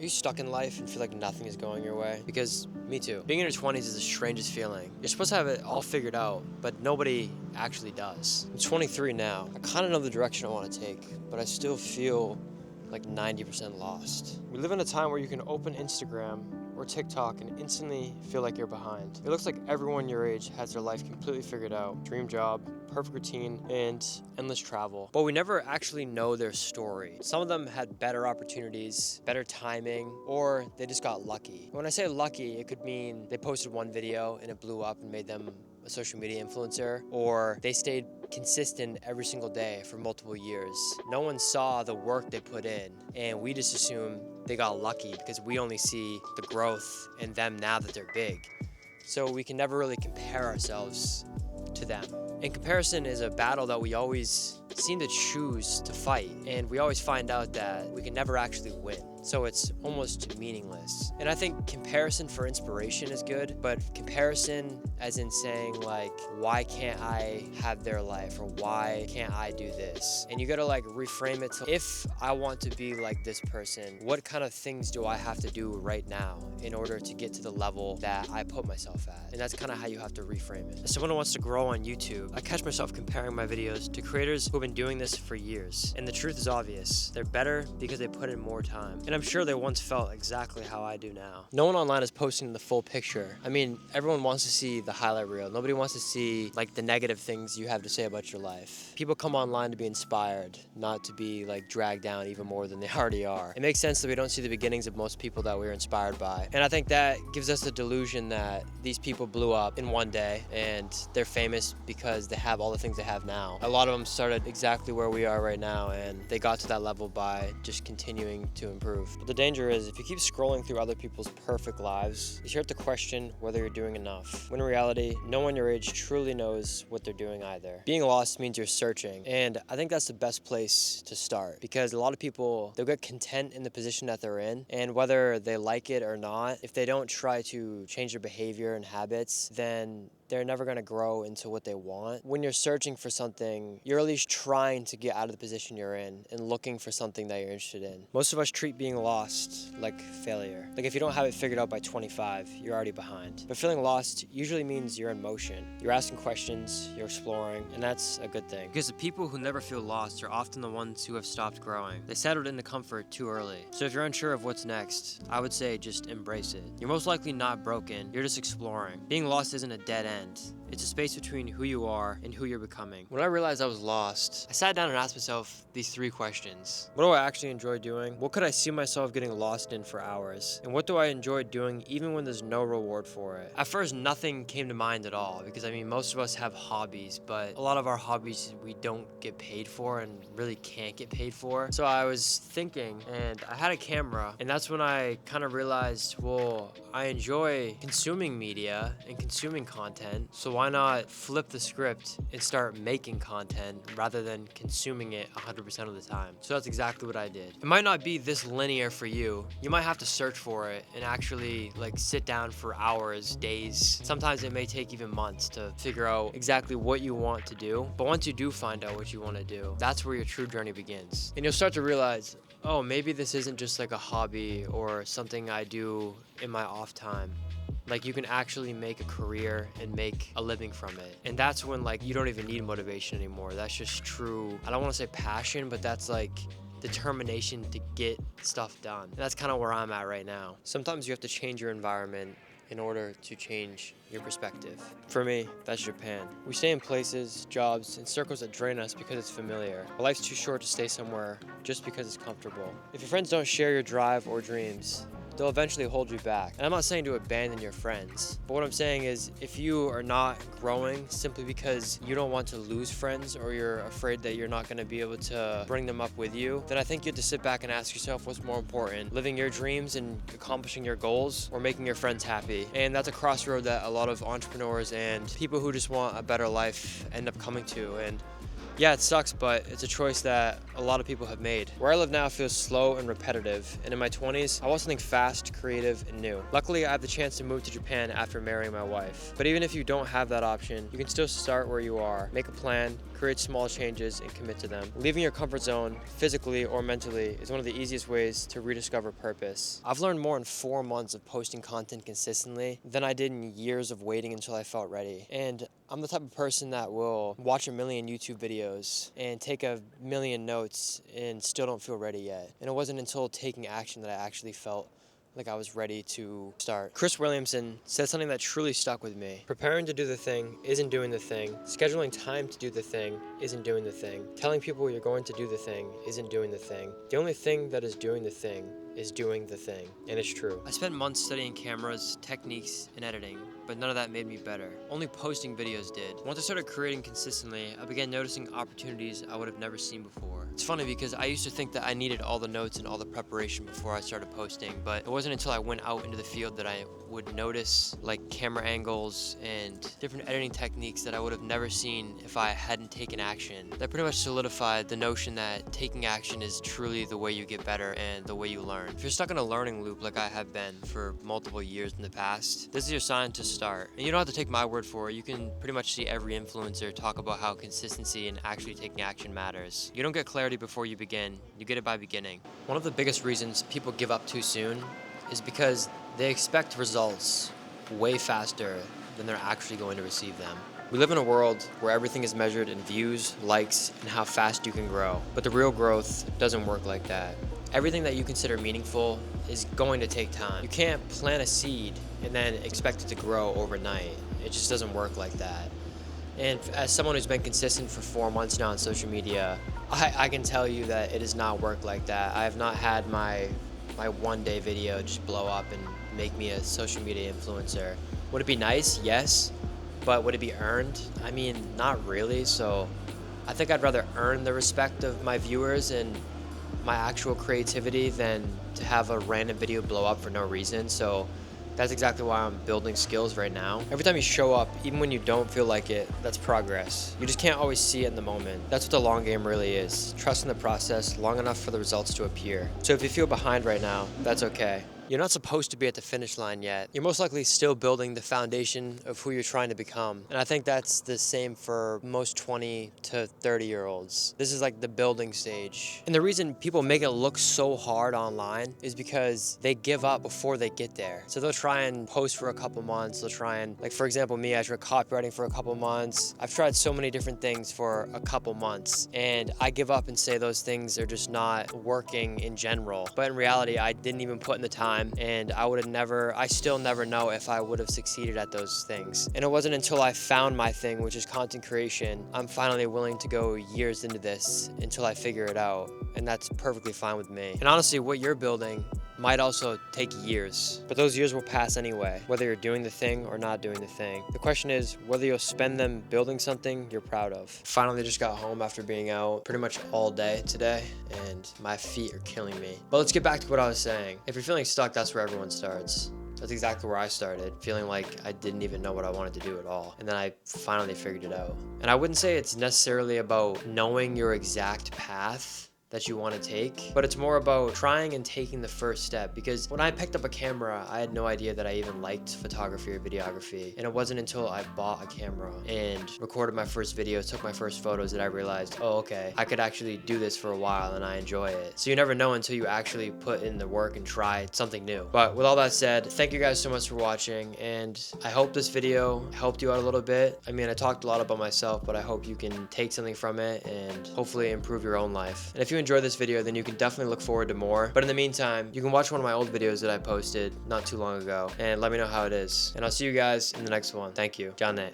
Are you stuck in life and feel like nothing is going your way? Because me too. Being in your 20s is the strangest feeling. You're supposed to have it all figured out, but nobody actually does. I'm 23 now. I kind of know the direction I want to take, but I still feel like 90% lost. We live in a time where you can open Instagram or TikTok and instantly feel like you're behind. It looks like everyone your age has their life completely figured out. Dream job, perfect routine, and endless travel. But we never actually know their story. Some of them had better opportunities, better timing, or they just got lucky. When I say lucky, it could mean they posted one video and it blew up and made them a social media influencer, or they stayed consistent every single day for multiple years. No one saw the work they put in, and we just assume they got lucky because we only see the growth in them now that they're big. So we can never really compare ourselves to them. And comparison is a battle that we always seem to choose to fight, and we always find out that we can never actually win. So it's almost meaningless. And I think comparison for inspiration is good, but comparison as in saying like, why can't I have their life, or why can't I do this? And you gotta like reframe it to, if I want to be like this person, what kind of things do I have to do right now in order to get to the level that I put myself at? And that's kind of how you have to reframe it. As someone who wants to grow on YouTube, I catch myself comparing my videos to creators who have been doing this for years. And the truth is obvious. They're better because they put in more time. And I'm sure they once felt exactly how I do now. No one online is posting the full picture. I mean, everyone wants to see the highlight reel. Nobody wants to see like the negative things you have to say about your life. People come online to be inspired, not to be like dragged down even more than they already are. It makes sense that we don't see the beginnings of most people that we're inspired by. And I think that gives us the delusion that these people blew up in one day and they're famous because they have all the things they have now. A lot of them started exactly where we are right now, and they got to that level by just continuing to improve. But the danger is if you keep scrolling through other people's perfect lives, you start to question whether you're doing enough. When in reality, no one your age truly knows what they're doing either. Being lost means you're searching, and I think that's the best place to start, because a lot of people, they'll get content in the position that they're in, and whether they like it or not, if they don't try to change their behavior and habits, then they're never going to grow into what they want. When you're searching for something, you're at least trying to get out of the position you're in and looking for something that you're interested in. Most of us treat being lost like failure. Like if you don't have it figured out by 25, you're already behind. But feeling lost usually means you're in motion. You're asking questions, you're exploring, and that's a good thing. Because the people who never feel lost are often the ones who have stopped growing. They settled into comfort too early. So if you're unsure of what's next, I would say just embrace it. You're most likely not broken, you're just exploring. Being lost isn't a dead end. It's a space between who you are and who you're becoming. When I realized I was lost, I sat down and asked myself these 3 questions. What do I actually enjoy doing? What could I see myself getting lost in for hours? And what do I enjoy doing even when there's no reward for it? At first, nothing came to mind at all, because I mean, most of us have hobbies, but a lot of our hobbies we don't get paid for and really can't get paid for. So I was thinking, and I had a camera, and that's when I kind of realized, well, I enjoy consuming media and consuming content, so why not flip the script and start making content rather than consuming it 100% of the time? So that's exactly what I did. It might not be this linear for you. You might have to search for it and actually like sit down for hours, days. Sometimes it may take even months to figure out exactly what you want to do. But once you do find out what you want to do, that's where your true journey begins. And you'll start to realize, oh, maybe this isn't just like a hobby or something I do in my off time. Like you can actually make a career and make a living from it. And that's when like you don't even need motivation anymore. That's just true, I don't want to say passion, but that's like determination to get stuff done. And that's kind of where I'm at right now. Sometimes you have to change your environment in order to change your perspective. For me, that's Japan. We stay in places, jobs, and circles that drain us because it's familiar. But life's too short to stay somewhere just because it's comfortable. If your friends don't share your drive or dreams, they'll eventually hold you back. And I'm not saying to abandon your friends, but what I'm saying is if you are not growing simply because you don't want to lose friends or you're afraid that you're not going to be able to bring them up with you, then I think you have to sit back and ask yourself what's more important, living your dreams and accomplishing your goals, or making your friends happy. And that's a crossroad that a lot of entrepreneurs and people who just want a better life end up coming to. And yeah, it sucks, but it's a choice that a lot of people have made. Where I live now feels slow and repetitive, and in my 20s, I want something fast, creative, and new. Luckily, I have the chance to move to Japan after marrying my wife. But even if you don't have that option, you can still start where you are, make a plan, create small changes, and commit to them. Leaving your comfort zone, physically or mentally, is one of the easiest ways to rediscover purpose. I've learned more in 4 months of posting content consistently than I did in years of waiting until I felt ready. And I'm the type of person that will watch a million YouTube videos and take a million notes and still don't feel ready yet. And it wasn't until taking action that I actually felt like I was ready to start. Chris Williamson said something that truly stuck with me. Preparing to do the thing isn't doing the thing. Scheduling time to do the thing isn't doing the thing. Telling people you're going to do the thing isn't doing the thing. The only thing that is doing the thing is doing the thing. And it's true. I spent months studying cameras, techniques, and editing, but none of that made me better. Only posting videos did. Once I started creating consistently, I began noticing opportunities I would have never seen before. It's funny because I used to think that I needed all the notes and all the preparation before I started posting, but it wasn't until I went out into the field that I would notice like camera angles and different editing techniques that I would have never seen if I hadn't taken action. That pretty much solidified the notion that taking action is truly the way you get better and the way you learn. If you're stuck in a learning loop like I have been for multiple years in the past, this is your sign to start. And you don't have to take my word for it. You can pretty much see every influencer talk about how consistency and actually taking action matters. You don't get clarity before you begin. You get it by beginning. One of the biggest reasons people give up too soon is because they expect results way faster than they're actually going to receive them. We live in a world where everything is measured in views, likes, and how fast you can grow. But the real growth doesn't work like that. Everything that you consider meaningful is going to take time. You can't plant a seed and then expect it to grow overnight. It just doesn't work like that. And as someone who's been consistent for 4 months now on social media, I can tell you that it does not work like that. I have not had my one-day video just blow up and make me a social media influencer. Would it be nice? Yes. But would it be earned? I mean, not really. So I think I'd rather earn the respect of my viewers and my actual creativity than to have a random video blow up for no reason. So that's exactly why I'm building skills right now. Every time you show up, even when you don't feel like it, that's progress. You just can't always see it in the moment. That's what the long game really is. Trust in the process long enough for the results to appear. So if you feel behind right now, that's okay. You're not supposed to be at the finish line yet. You're most likely still building the foundation of who you're trying to become. And I think that's the same for most 20 to 30-year-olds. This is like the building stage. And the reason people make it look so hard online is because they give up before they get there. So they'll try and post for a couple months. They'll try and, like for example, me, I tried copywriting for a couple months. I've tried so many different things for a couple months. And I give up and say those things are just not working in general. But in reality, I didn't even put in the time. And I still never know if I would have succeeded at those things. And it wasn't until I found my thing, which is content creation, I'm finally willing to go years into this until I figure it out. And that's perfectly fine with me. And honestly, what you're building might also take years, but those years will pass anyway, whether you're doing the thing or not doing the thing. The question is whether you'll spend them building something you're proud of. Finally just got home after being out pretty much all day today, and my feet are killing me. But let's get back to what I was saying. If you're feeling stuck, that's where everyone starts. That's exactly where I started, feeling like I didn't even know what I wanted to do at all. And then I finally figured it out. And I wouldn't say it's necessarily about knowing your exact path that you want to take, but it's more about trying and taking the first step. Because when I picked up a camera, I had no idea that I even liked photography or videography. And it wasn't until I bought a camera and recorded my first video, took my first photos, that I realized, oh, okay, I could actually do this for a while and I enjoy it. So you never know until you actually put in the work and try something new. But with all that said, thank you guys so much for watching, and I hope this video helped you out a little bit. I mean, I talked a lot about myself, but I hope you can take something from it and hopefully improve your own life. And if you enjoy this video, then you can definitely look forward to more. But in the meantime, you can watch one of my old videos that I posted not too long ago and let me know how it is. And I'll see you guys in the next one. Thank you. John Nate.